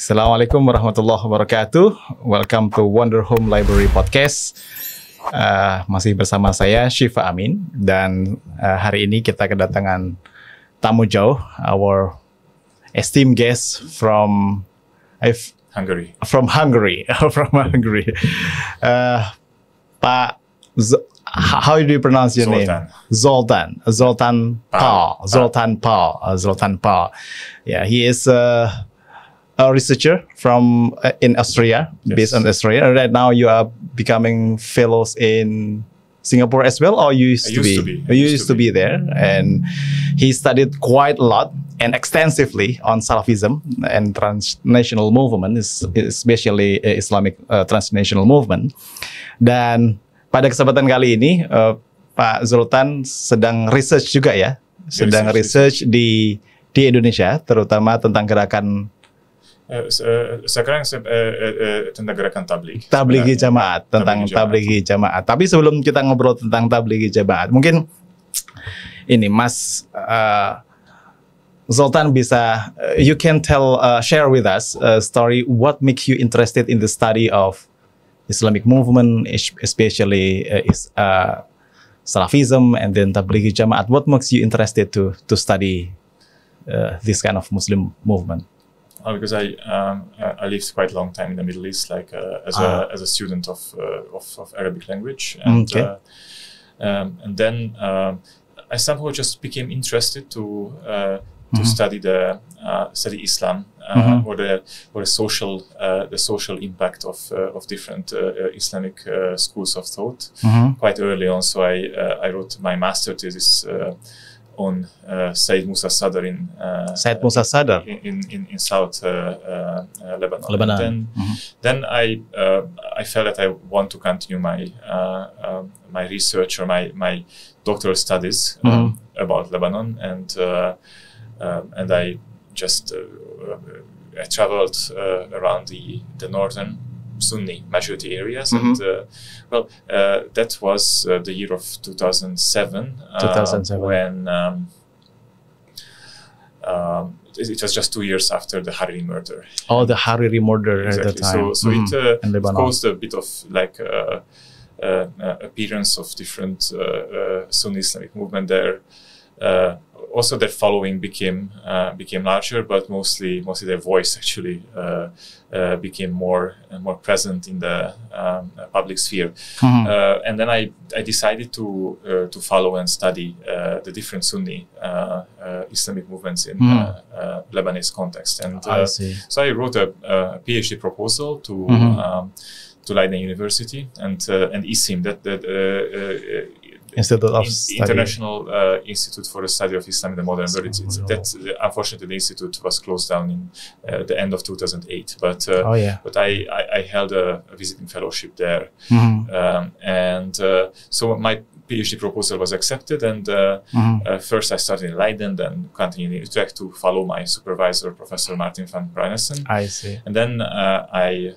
Assalamualaikum warahmatullahi wabarakatuh. Welcome to Wonder Home Library Podcast. Masih bersama saya Syifa Amin dan hari ini kita kedatangan tamu jauh, our esteemed guest from Hungary. From Hungary. Pak, how do you pronounce your name? Zoltan Pall. Zoltan Pall. Yeah, he is a researcher from in Austria, based on Austria. Right now, you are becoming fellows in Singapore as well, or you used to be there, and he studied quite a lot and extensively on Salafism and transnational movement, especially Islamic transnational movement. Dan pada kesempatan kali ini, Pak Zoltan sedang research juga ya, research di Indonesia, terutama tentang gerakan sekarang tentang gerakan Tablighi Jamaat, tentang Tablighi Jamaat. Tapi sebelum kita ngobrol tentang Tablighi Jamaat, mungkin ini Mas Zoltan bisa, you can share with us a story what makes you interested in the study of Islamic movement, especially Salafism and then Tablighi Jamaat. What makes you interested to study this kind of Muslim movement? Because I lived quite a long time in the Middle East, like as a student of Arabic language, and then I somehow just became interested to study Islam or the social impact of different Islamic schools of thought quite early on. So I wrote my master thesis on Sayyid Musa Sadr in South Lebanon. Then I felt that I want to continue my my research or my doctoral studies about Lebanon, and I just I traveled around the northern Sunni majority areas, and that was the year of 2007, when it was just 2 years after the Hariri murder. Oh, the Hariri murder exactly. At the time. So it caused a bit of like appearance of different Sunni Islamic movement there. Also, their following became larger, but mostly their voice actually became more present in the public sphere. And then I decided to follow and study the different Sunni Islamic movements in Lebanese context. And so I wrote a PhD proposal to Leiden University and ISIM, International Institute for the Study of Islam in the Modern World. Unfortunately, the institute was closed down in the end of 2008. But I held a visiting fellowship there, and so my PhD proposal was accepted. And first I started in Leiden, then continued in Utrecht to follow my supervisor, Professor Martin van Bruinessen. I see. And then I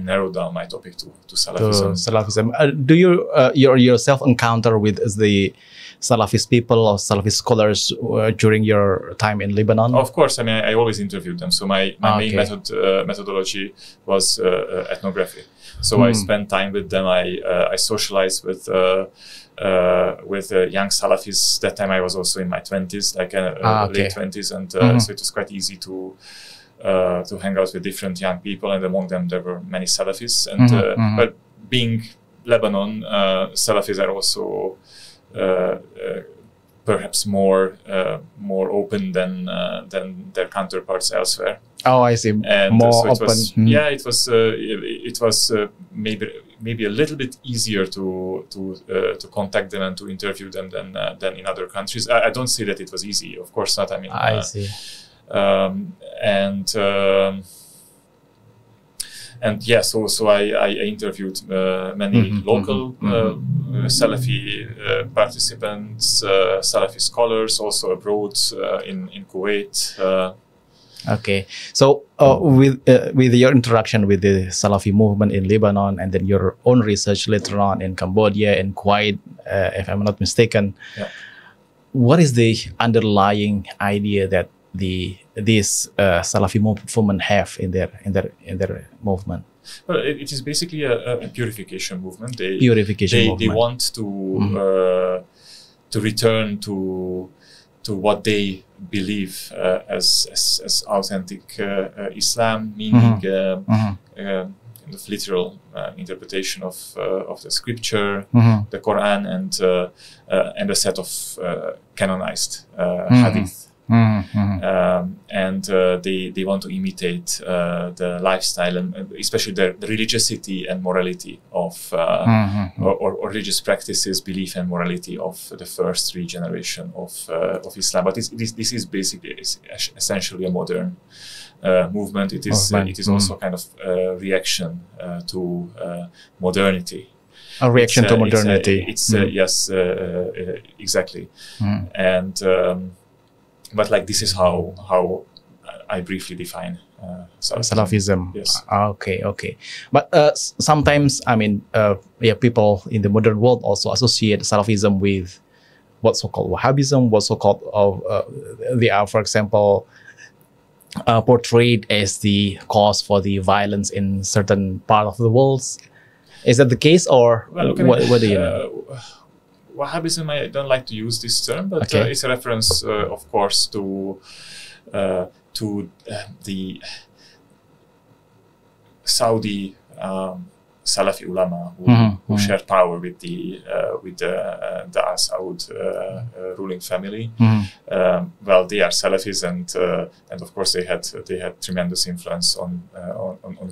narrowed down my topic to Salafism. Do you yourself encounter with the Salafist people or Salafist scholars during your time in Lebanon? Of course. I mean, I always interviewed them. So my main methodology was ethnography. So I spent time with them. I socialized with young Salafis. That time I was also in my 20s, like late 20s, and so it was quite easy to hang out with different young people, and among them there were many Salafis. And but being Lebanon, Salafis are also perhaps more open than their counterparts elsewhere. Oh, I see. And more so open. It was maybe a little bit easier to contact them and to interview them than in other countries. I don't say that it was easy. Of course not. I mean, I see. So I interviewed many local Salafi participants, Salafi scholars, also abroad in Kuwait. Okay, so with your interaction with the Salafi movement in Lebanon, and then your own research later on in Cambodia and Kuwait, if I'm not mistaken, what is the underlying idea that this Salafi movement have in their movement? Well, it is basically a purification movement. They want to return to what they believe as authentic Islam, meaning kind of literal interpretation of the scripture, the Quran, and a set of canonized hadith. And they want to imitate the lifestyle and especially the religiosity and morality of or religious practices, belief and morality of the first three generation of Islam. But this is basically essentially a modern movement. It is also kind of a reaction to modernity. A reaction to modernity. Yes, exactly. And but like this is how I briefly define Salafism. Yes. Okay. But sometimes, I mean, people in the modern world also associate Salafism with what's so-called Wahhabism, what's so-called they are, for example, portrayed as the cause for the violence in certain part of the world. Is that the case, or what do you know? Wahhabism, I don't like to use this term, but it's a reference, of course, to the Saudi Salafi ulama who shared power with the Al Saud ruling family. Well, they are Salafis, and of course they had tremendous influence on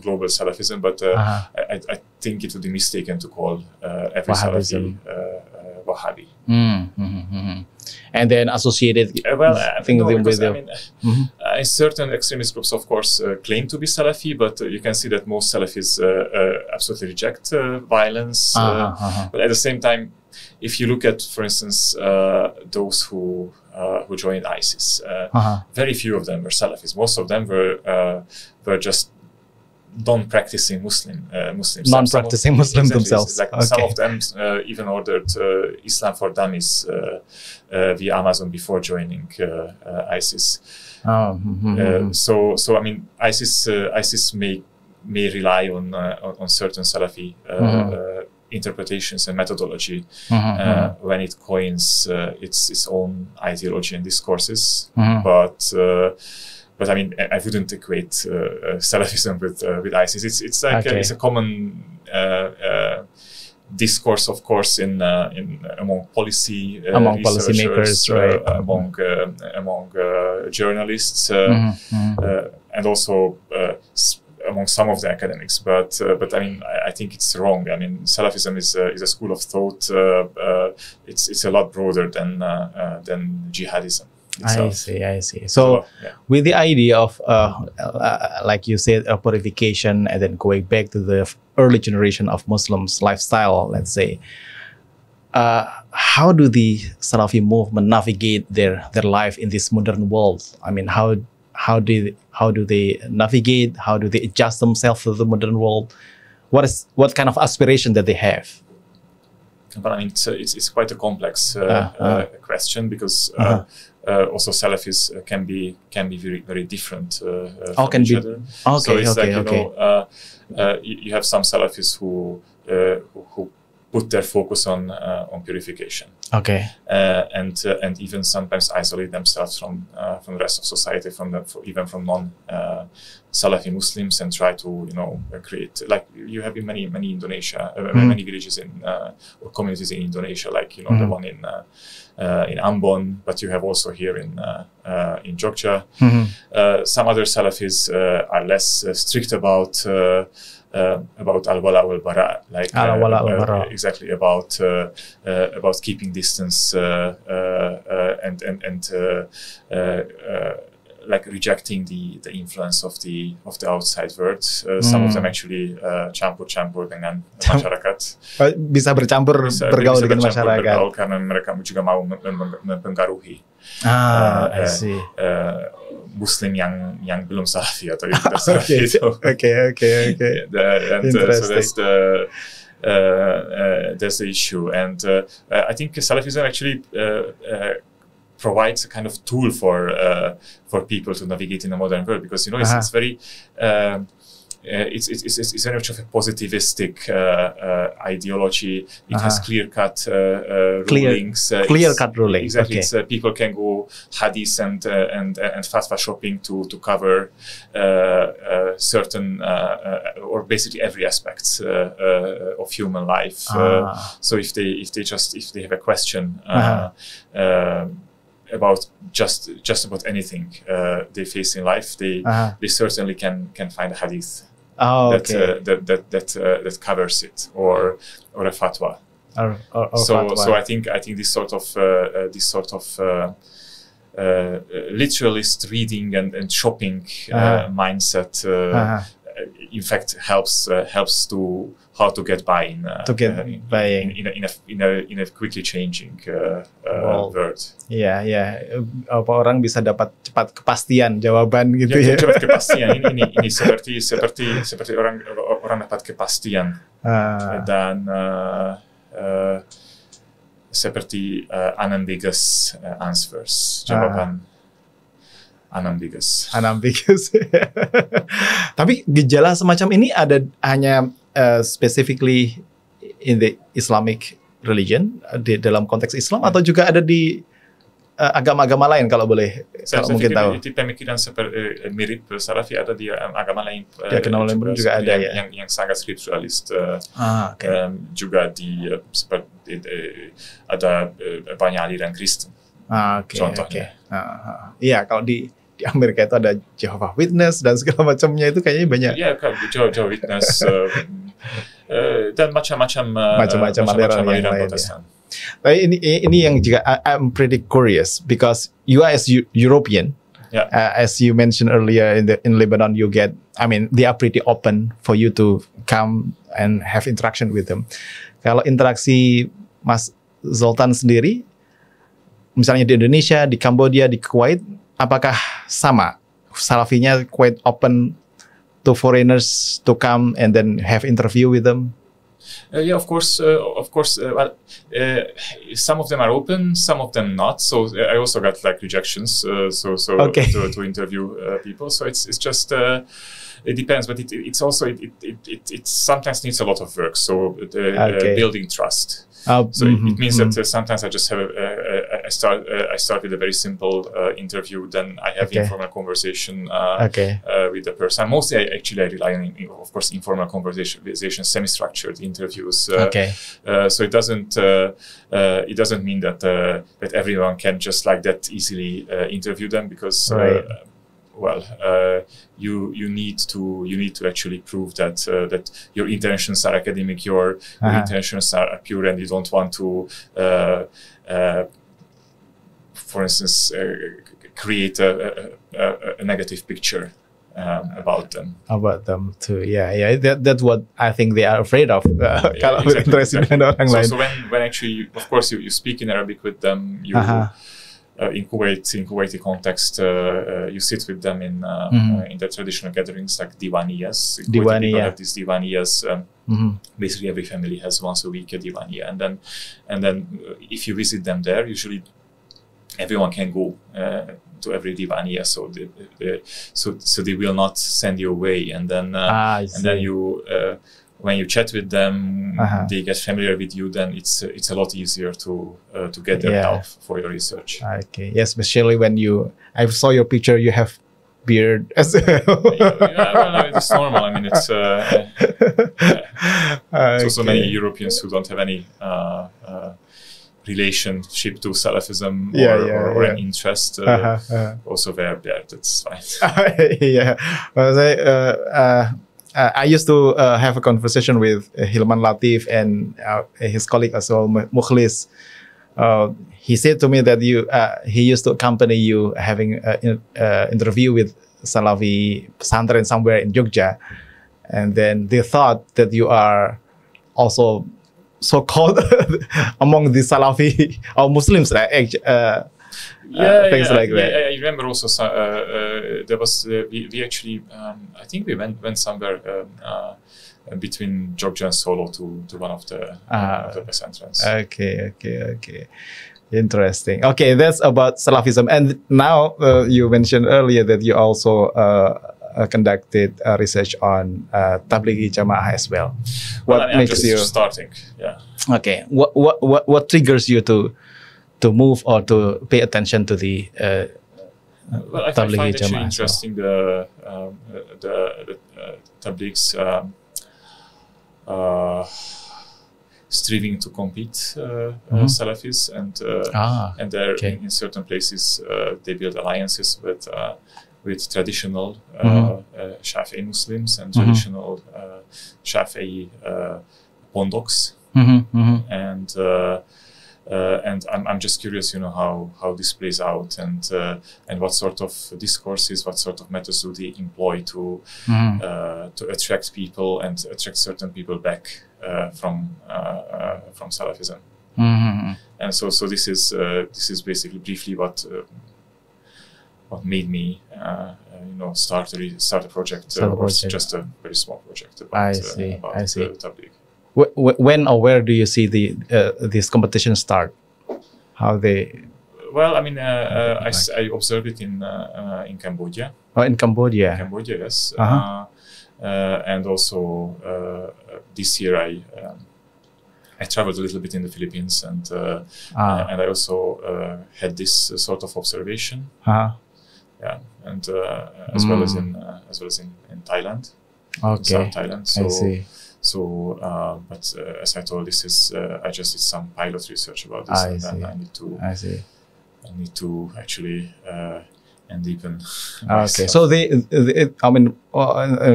global Salafism. But I think it would be mistaken to call every Salafi Wahhabi. And then associated certain extremist groups, of course, claim to be Salafi, but you can see that most Salafis absolutely reject violence. But at the same time, if you look at, for instance, those who joined ISIS, very few of them were Salafis. Most of them were just non-practicing Muslims. Non-practicing Muslims themselves. Like some of them even ordered Islam for Dummies via Amazon before joining ISIS. So I mean, ISIS may rely on certain Salafi interpretations and methodology when it coins its own ideology and discourses, but I mean, I wouldn't equate Salafism with ISIS. It's like it's a common discourse, of course, among policymakers, right? among journalists, and also among some of the academics. But I mean, I think it's wrong. I mean, Salafism is a school of thought. It's a lot broader than jihadism itself. I see. So with the idea of, like you said, purification, and then going back to the early generation of Muslims' lifestyle, let's say, how do the Salafi movement navigate their life in this modern world? I mean, how do they navigate? How do they adjust themselves to the modern world? What kind of aspiration that they have? But I mean, it's quite a complex question, because also Salafis can be very, very different from each other. So it's you have some Salafis who put their focus on purification. And even sometimes isolate themselves from the rest of society, even from non-Salafi Muslims, and try to create, like you have in many Indonesia, many villages or communities in Indonesia, like the one in Ambon, but you have also here in Jogja. Some other Salafis are less strict about al-wala wal-bara, like exactly about keeping distance and like rejecting the influence of the outside world. Some of them actually campur dengan masyarakat. Bisa bercampur bergaul dengan masyarakat. Bergaul karena mereka juga mau mempengaruhi Muslim yang belum Salafi atau yang tidak Salafi itu. Okay. And so that's the issue. And I think Salafism actually provides a kind of tool for people to navigate in the modern world, because it's very it's very much of a positivistic ideology. It has clear-cut rulings. Clear-cut ruling. Exactly. People can go hadith and fatwa shopping to cover certain or basically every aspect of human life. So if they have a question about just about anything they face in life, they certainly can find a hadith that covers it, or a fatwa. So I think this sort of literalist reading and shopping mindset in fact helps to how to get by in a quickly changing world. Apa orang bisa dapat cepat kepastian jawaban gitu ya. Cepat kepastian ini seperti orang dapat kepastian dan seperti unambiguous answers, jawaban unambiguous. Tapi gejala semacam ini ada hanya specifically in the Islamic religion, di dalam konteks Islam, atau juga ada di agama-agama lain, kalau boleh, kalau mungkin tahu. Pemikiran seperti mirip Salafi ada di agama lain. Agama lain juga ada yang sangat spiritualist. Juga di seperti ada banyak aliran Kristen. Contohnya. Iya, kalau di Amerika itu ada Jehovah Witness dan segala macamnya, itu kayaknya banyak. Iya, Jehovah Witness dan macam-macam aliran Protestan. Tapi ini yang juga I'm pretty curious, because you are as European, as you mentioned earlier in Lebanon, they are pretty open for you to come and have interaction with them. Kalau interaksi Mas Zoltan sendiri, misalnya di Indonesia, di Kambodia, di Kuwait, apakah sama? Salafinya quite open to foreigners to come and then have interview with them? Of course. Some of them are open, some of them not. So I also got rejections. To interview people. So it's just it depends, but it sometimes needs a lot of work. So building trust. So it means that sometimes I just have I start with a very simple interview, then I have informal conversation with the person. Mostly I rely on, of course, informal conversation, semi-structured interviews. So it doesn't mean that everyone can just like that easily interview them, because you need to actually prove that your intentions are academic, your intentions are pure, and you don't want to, for instance, create a negative picture about them. About them too, that's what I think they are afraid of. Exactly. So when actually, of course, you speak in Arabic with them, you. In Kuwaiti context, you sit with them in the traditional gatherings like diwaniyas. People have these diwaniyas. Basically, every family has once a week a diwaniya, and then if you visit them there, usually everyone can go to every diwaniya. So they will not send you away, and then you. When you chat with them, they get familiar with you. Then it's a lot easier to get their help for your research. Okay, yes, especially when I saw your picture. You have beard as well. It's normal. I mean, it's also many Europeans who don't have any relationship to Salafism or an interest. Also wear beard. That's fine. I used to have a conversation with Hilman Latif and his colleague as well, Mukhlis. He said to me that he used to accompany you having an interview with Salafi pesantren somewhere in Jogja, and then they thought that you are also so-called among the Salafi or Muslims, things like that. I remember also there was we actually I think we went somewhere between Jogja and Solo to one of the pesantrens. Okay. Interesting. Okay, that's about Salafism. And now you mentioned earlier that you also conducted research on Tablighi Jamaah as well. Well, I'm just starting. Yeah. Okay. What triggers you to move or to pay attention to the well, I find actually interesting the Tablighs striving to compete Salafis, and they're in certain places they build alliances with traditional Shafi'i Muslims and traditional Shafi'i Pondoks, and I'm just curious, how this plays out, and what sort of discourses, what sort of methods do they employ to attract people and attract certain people back from Salafism. And so this is basically briefly what made me start a project. It was just a very small project about Tabligh. When or where do you see this competition start? How they? Well, I mean, I observed it in Cambodia. Oh, in Cambodia. Cambodia, yes. And also this year I traveled a little bit in the Philippines, and I also had this sort of observation. Yeah, and as well as in Thailand. Okay. South Thailand. So, I see. So, but as I told, this is I just did some pilot research about this, and then I need to actually deepen. Okay, so in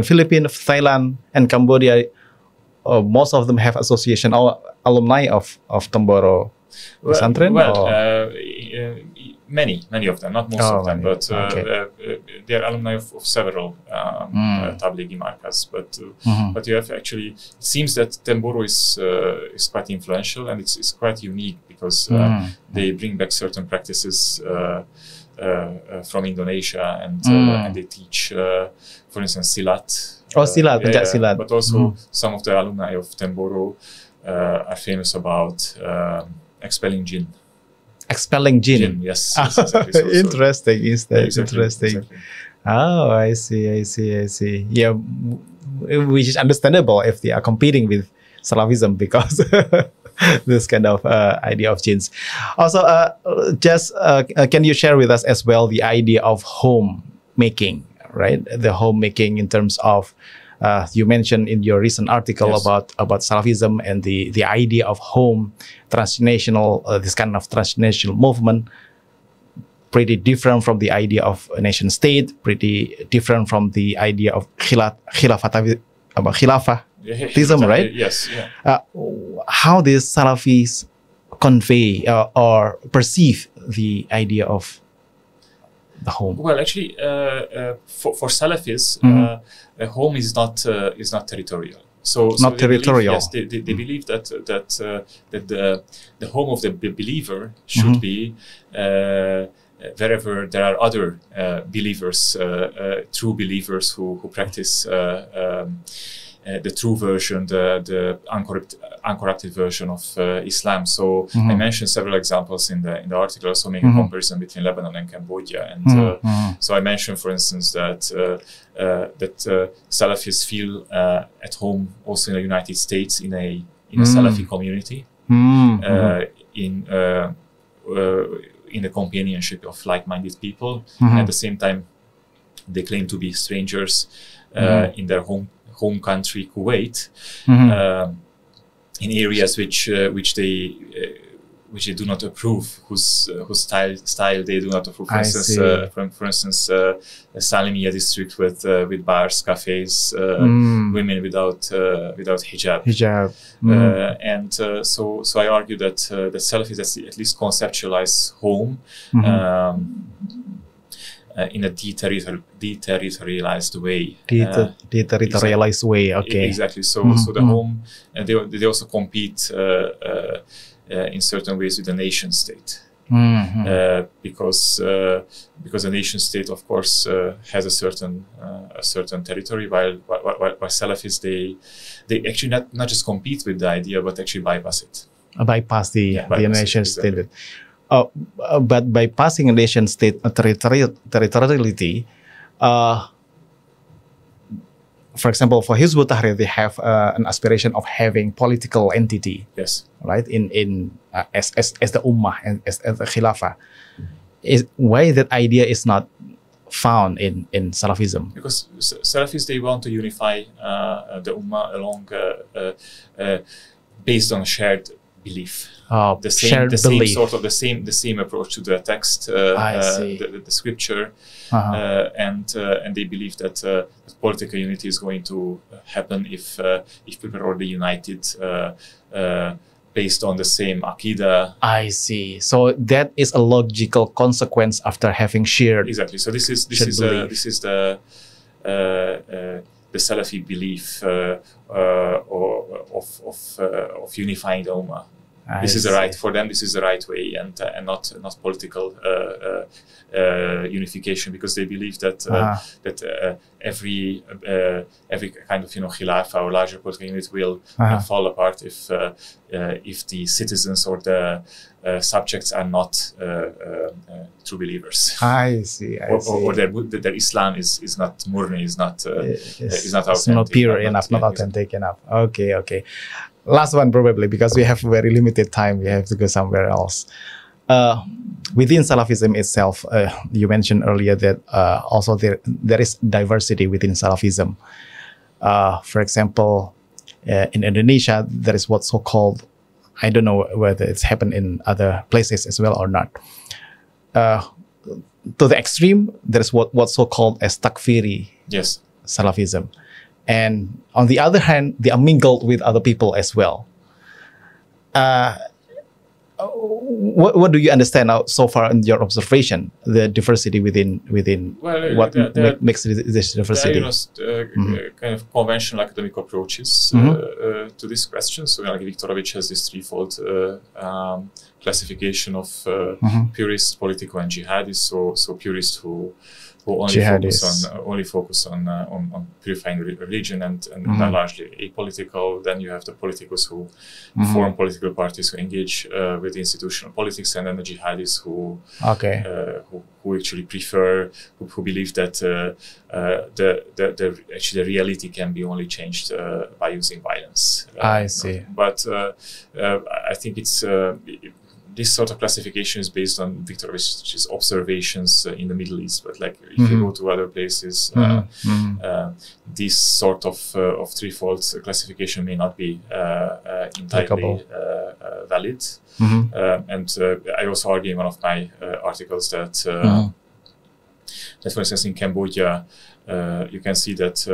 Philippines, Thailand, and Cambodia, most of them have association or alumni of Temboro. Many of them, not most of them, but they are alumni of several Tablighi markas. But you have actually, it seems that Temboro is quite influential, and it's quite unique because they bring back certain practices from Indonesia, and they teach, for instance, Silat. Silat, Silat. But also some of the alumni of Temboro are famous about expelling jinn. Expelling jinn. Yes, exactly. Interesting. Interesting. Exactly. Oh, I see. Yeah, which is understandable if they are competing with Salafism, because this kind of idea of jinns. Also, can you share with us as well the idea of home making, right? The home making in terms of you mentioned in your recent article about Salafism and the idea of home, transnational, this kind of transnational movement, pretty different from the idea of a nation state, pretty different from the idea of khilafah, right? Yes. Yeah. How these Salafis convey or perceive the idea of the home? Well, actually, for Salafis, home is not territorial. So territorial. They believe that the home of the believer should be wherever there are other believers, true believers who practice the true version, the uncorrupted version of Islam. So I mentioned several examples in the article, also make a comparison between Lebanon and Cambodia. And so I mentioned, for instance, that Salafis feel at home also in the United States in a Salafi community, in the companionship of like-minded people. At the same time, they claim to be strangers in their home country, Kuwait, in areas which they do not approve, whose style they do not approve. For instance, the Salimiyah district with bars, cafes, women without hijab. And so I argue that Salafis at least conceptualize home in a deterritorialized way. Deterritorialized way, okay. Exactly. So the home, and they also compete in certain ways with the nation state, because the nation state, of course, has a certain territory, while Salafis they actually not just compete with the idea, but actually bypass it. Bypass the nation state. But by passing a nation state territoriality, for example, for Hizb ut-Tahrir, they have an aspiration of having political entity. Yes. Right, as the ummah and as the khilafah. Is why that idea is not found in Salafism? Because Salafis, they want to unify the ummah along based on shared belief. The same approach to the text, the scripture, and they believe that political unity is going to happen if people are already united based on the same aqidah. I see. So that is a logical consequence after having shared. Exactly. So this is the Salafi belief of unifying the ummah. This is the right for them. This is the right way, and not political unification, because they believe that every kind of khilafah or larger political unit will fall apart if the citizens or the subjects are not true believers. I see. Or their Islam is not murni, is not authentic. It's not pure enough, not authentic enough. Okay. Last one probably, because we have very limited time. We have to go somewhere else. Within Salafism itself, you mentioned earlier that also there is diversity within Salafism. For example, in Indonesia, there is what's so-called, I don't know whether it's happened in other places as well or not. To the extreme, there is what's so-called as takfiri Salafism. And on the other hand, they are mingled with other people as well. What do you understand so far in your observation, the diversity within makes this diversity? There are kind of conventional academic approaches to this question. So like Viktorovich has this threefold classification of purists, political, and jihadists. So purists who only focus on purifying religion and are largely apolitical. Then you have the politicals who form political parties, who engage with institutional politics, and then the jihadists who actually prefer, who believe that the reality can be only changed by using violence. I see. But I think it's this sort of classification is based on Viktorovich's observations in the Middle East. But like if you go to other places, this sort of threefold classification may not be entirely valid. And I also argue in one of my articles that, that, for instance, in Cambodia, you can see that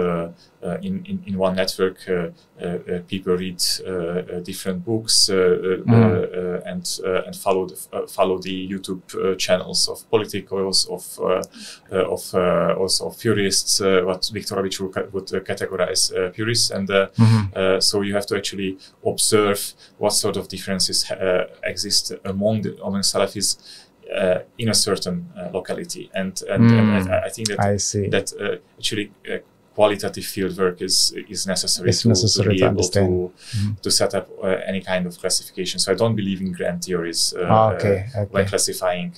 in one network, people read different books and follow the YouTube channels of politicals, of purists, what Viktorovich would categorize purists, and so you have to actually observe what sort of differences exist among Salafis in a certain locality, and I think that actually qualitative fieldwork is necessary to be able to set up any kind of classification. So I don't believe in grand theories when classifying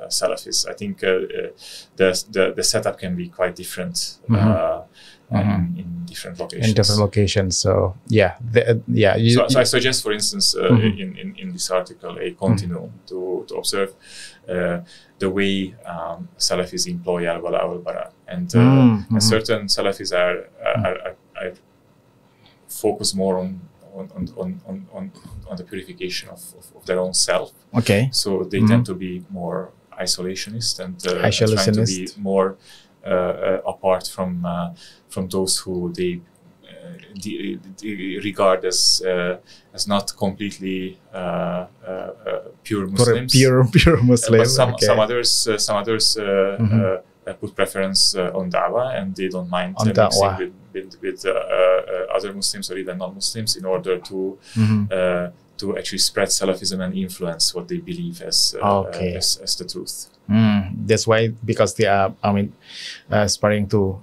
Salafis. I think the setup can be quite different in different locations. In different locations. So so I suggest, for instance, in this article, a continuum to observe the way Salafis employ al-wala al-bara, and certain Salafis are focus more on the purification of their own self. Okay. So they tend to be more isolationist and trying to be more apart from those who they regard as not completely pure Muslims. Pure Muslims. But some others put preference on da'wah, and they don't mind mixing with other Muslims or even non-Muslims in order to to actually spread Salafism and influence what they believe as the truth. That's why, because they are, aspiring to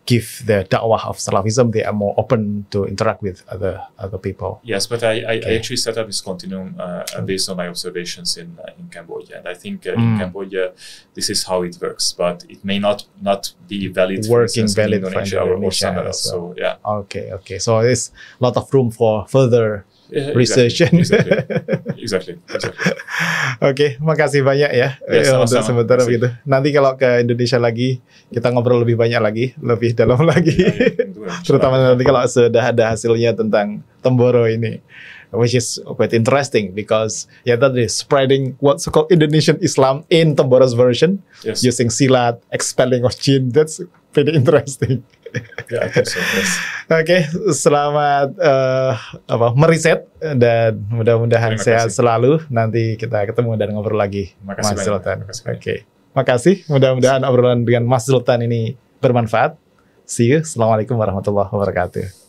give the da'wah of Salafism, they are more open to interact with other people. Yes, but I actually set up this continuum based on my observations in Cambodia, and I think in Cambodia this is how it works, but it may not be valid for Indonesia or somewhere else. So yeah. Okay. So there's a lot of room for further research. Exactly. Oke, makasih banyak ya untuk sementara begitu. Nanti kalau ke Indonesia lagi, kita ngobrol lebih banyak lagi, lebih dalam lagi. Terutama nanti kalau sudah ada hasilnya tentang Temboro ini, which is quite interesting because tadi spreading what's called Indonesian Islam in Temboro's version, using silat, expelling of jin. That's pretty interesting. Yeah, I think so, yes. Oke, selamat meriset dan mudah-mudahan sehat selalu. Nanti kita ketemu dan ngobrol lagi, Mas Zoltan. Oke, makasih. Mudah-mudahan obrolan dengan Mas Zoltan ini bermanfaat. See you. Assalamualaikum warahmatullahi wabarakatuh.